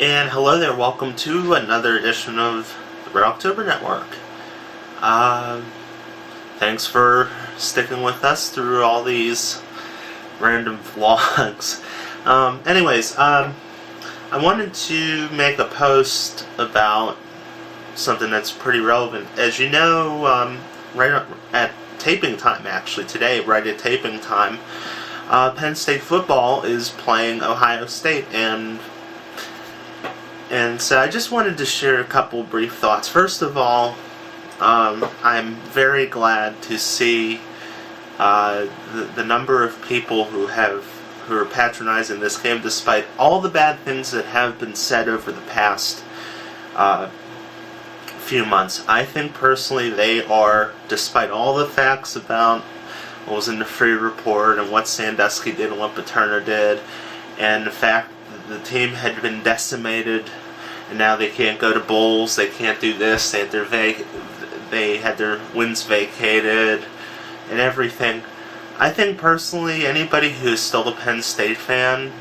And hello there, welcome to another edition of the Red October Network. Thanks for sticking with us through all these random vlogs. I wanted to make a post about something that's pretty relevant. As you know, right at taping time, actually, today, right at taping time, Penn State football is playing Ohio State, and so I just wanted to share a couple brief thoughts. First of all, I'm very glad to see the number of people who are patronizing this game, despite all the bad things that have been said over the past few months. I think personally they are, despite all the facts about what was in the free report and what Sandusky did and what Paterno did, and the fact that the team had been decimated and now they can't go to bowls, they can't do this, they had their wins vacated and everything. I think personally anybody who's still a Penn State fan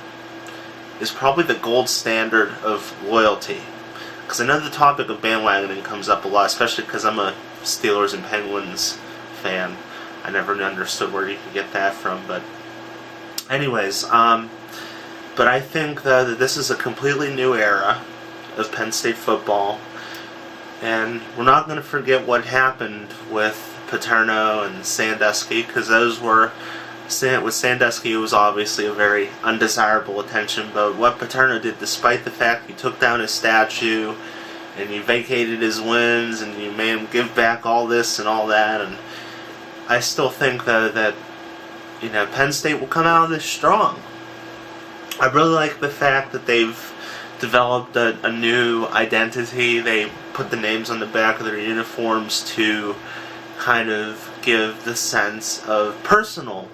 is probably the gold standard of loyalty. Because I know the topic of bandwagoning comes up a lot, especially because I'm a Steelers and Penguins fan. I never understood where you could get that from, but anyways, but I think though that this is a completely new era of Penn State football, and we're not going to forget what happened with Paterno and Sandusky, because with Sandusky it was obviously a very undesirable attention, but what Paterno did, despite the fact he took down his statue and you vacated his wins and you made him give back all this and all that, and I still think though that Penn State will come out of this strong. I really like the fact that they've developed a new identity. They put the names on the back of their uniforms to kind of give the sense of personal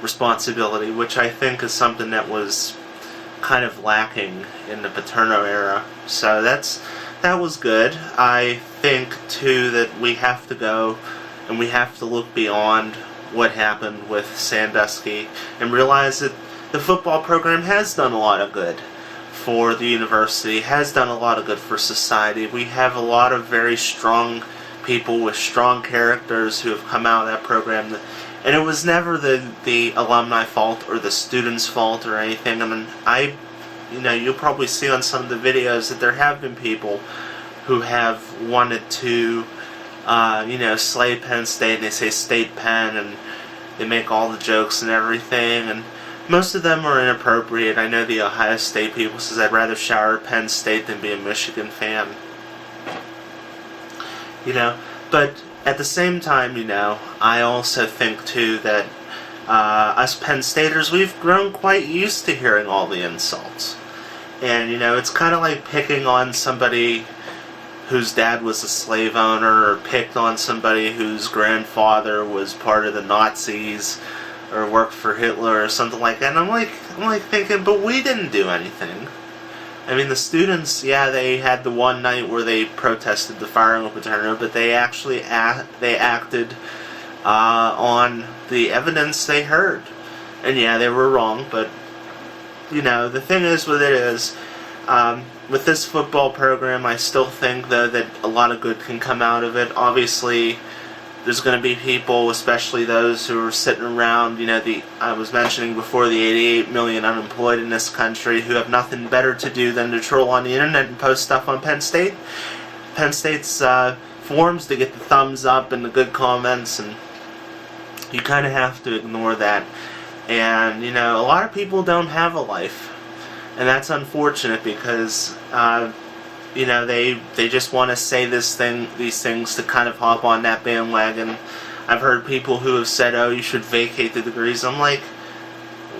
responsibility, which I think is something that was kind of lacking in the Paterno era. So that was good. I think too that we have to go and we have to look beyond what happened with Sandusky and realize that the football program has done a lot of good for the university, has done a lot of good for society. We have a lot of very strong people with strong characters who have come out of that program, and it was never the alumni fault or the students' fault or anything. I mean, you'll probably see on some of the videos that there have been people who have wanted to slay Penn State, and they say State Penn, and they make all the jokes and everything, and most of them are inappropriate. I know the Ohio State people says I'd rather shower at Penn State than be a Michigan fan. But at the same time, I also think too that us Penn Staters, we've grown quite used to hearing all the insults. And it's kind of like picking on somebody whose dad was a slave owner, or picked on somebody whose grandfather was part of the Nazis or worked for Hitler or something like that. And I'm like thinking, but we didn't do anything. I mean, the students, yeah, they had the one night where they protested the firing of Paterno, but they actually they acted on the evidence they heard. And yeah, they were wrong, but the thing is with it is, with this football program, I still think though that a lot of good can come out of it. Obviously, there's going to be people, especially those who are sitting around, I was mentioning before, the 88 million unemployed in this country who have nothing better to do than to troll on the internet and post stuff on Penn State. Penn State's forums to get the thumbs up and the good comments, and you kind of have to ignore that. And, a lot of people don't have a life, and that's unfortunate because they just want to say these things to kind of hop on that bandwagon. I've heard people who have said, oh, you should vacate the degrees. I'm like,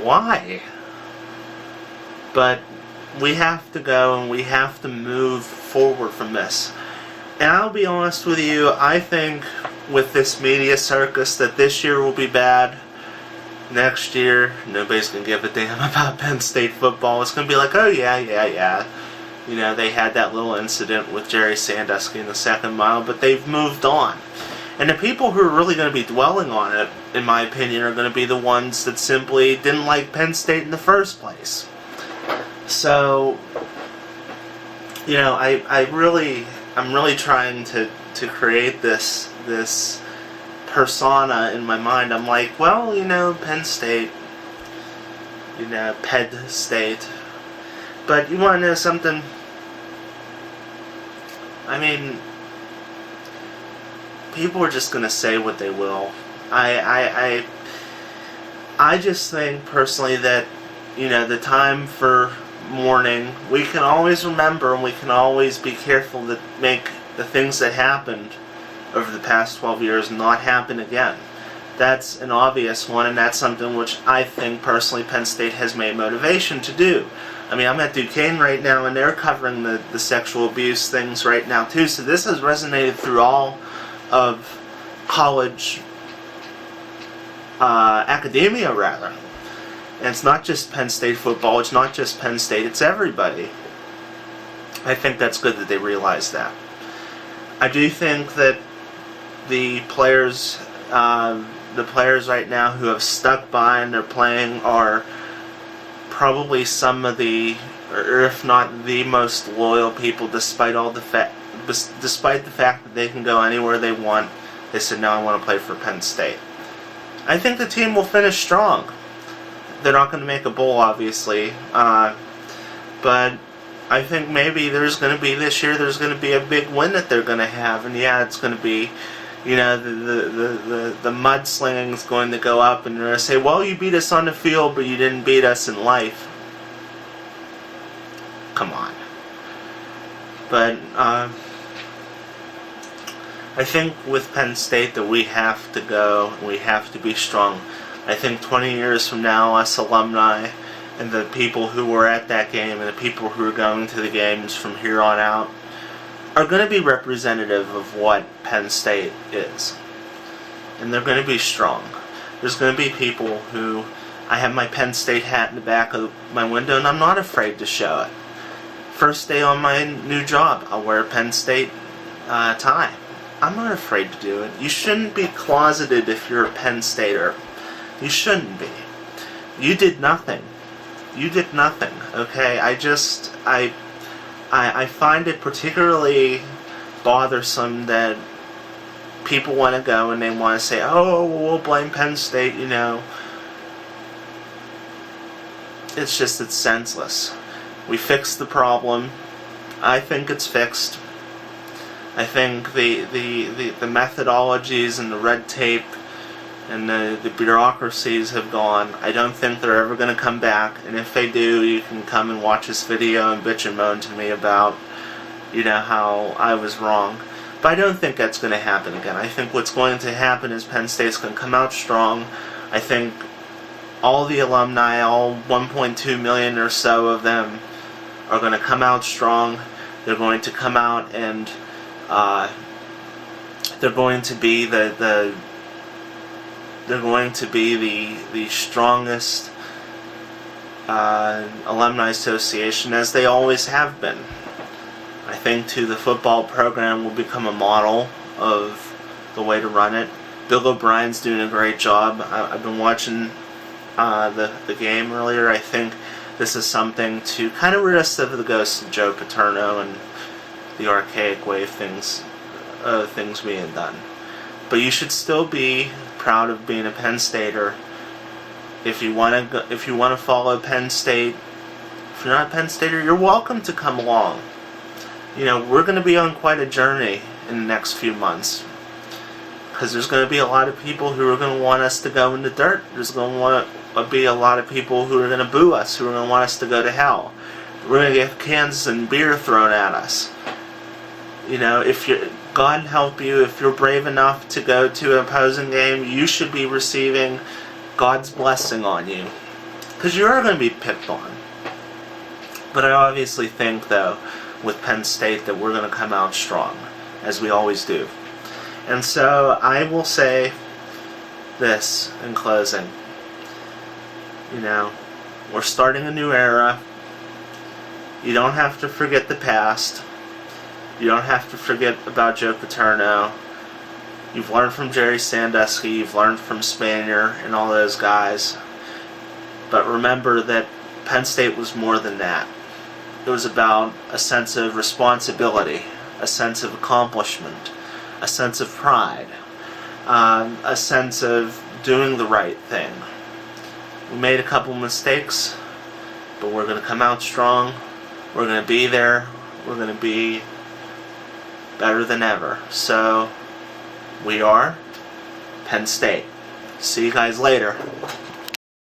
why? But we have to go and we have to move forward from this. And I'll be honest with you, I think with this media circus that this year will be bad. Next year, nobody's going to give a damn about Penn State football. It's going to be like, oh yeah. They had that little incident with Jerry Sandusky in the second mile, but they've moved on. And the people who are really going to be dwelling on it, in my opinion, are going to be the ones that simply didn't like Penn State in the first place. So, I'm really trying to create this persona in my mind. I'm like, well, Penn State, Penn State. But you want to know something? I mean, people are just going to say what they will. I just think personally that, the time for mourning, we can always remember and we can always be careful to make the things that happened over the past 12 years not happen again. That's an obvious one, and that's something which I think personally Penn State has made motivation to do. I mean, I'm at Duquesne right now, and they're covering the sexual abuse things right now too, so this has resonated through all of college academia, rather. And it's not just Penn State football, it's not just Penn State, it's everybody. I think that's good that they realize that. I do think that the players right now who have stuck by and they're playing are probably some of the, or if not the most loyal people, despite the fact that they can go anywhere they want. They said, no, I want to play for Penn State. I think the team will finish strong. They're not going to make a bowl, obviously, but I think maybe there's going to be this year. There's going to be a big win that they're going to have, and yeah, it's going to be, the mudslinging is going to go up, and they're going to say, well, you beat us on the field, but you didn't beat us in life. Come on. But I think with Penn State that we have to go, we have to be strong. I think 20 years from now, us alumni and the people who were at that game and the people who are going to the games from here on out are going to be representative of what Penn State is. And they're going to be strong. There's going to be people who, I have my Penn State hat in the back of my window and I'm not afraid to show it. First day on my new job, I'll wear a Penn State tie. I'm not afraid to do it. You shouldn't be closeted if you're a Penn Stater. You shouldn't be. You did nothing. You did nothing, okay? I find it particularly bothersome that people want to go and they want to say, oh, we'll blame Penn State, It's senseless. We fixed the problem. I think it's fixed. I think the methodologies and the red tape and the bureaucracies have gone. I don't think they're ever going to come back, and if they do, you can come and watch this video and bitch and moan to me about, how I was wrong. But I don't think that's going to happen again. I think what's going to happen is Penn State's going to come out strong. I think all the alumni, all 1.2 million or so of them, are going to come out strong. They're going to come out and they're going to be the strongest alumni association, as they always have been. I think too the football program will become a model of the way to run it. Bill O'Brien's doing a great job. I've been watching the game earlier. I think this is something to kind of rid us of the ghost of Joe Paterno and the archaic way of things being done. But you should still be proud of being a Penn Stater. If you want to follow Penn State, if you're not a Penn Stater, you're welcome to come along. We're going to be on quite a journey in the next few months, because there's going to be a lot of people who are going to want us to go in the dirt. There's going to be a lot of people who are going to boo us, who are going to want us to go to hell. We're going to get cans and beer thrown at us. If you're, God help you, if you're brave enough to go to an opposing game, you should be receiving God's blessing on you, because you are going to be picked on. But I obviously think, though, with Penn State, that we're going to come out strong, as we always do. And so I will say this in closing. We're starting a new era. You don't have to forget the past. You don't have to forget about Joe Paterno. You've learned from Jerry Sandusky. You've learned from Spanier and all those guys. But remember that Penn State was more than that. It was about a sense of responsibility, a sense of accomplishment, a sense of pride, a sense of doing the right thing. We made a couple mistakes, but we're going to come out strong. We're going to be there. We're going to be better than ever. So, we are Penn State. See you guys later.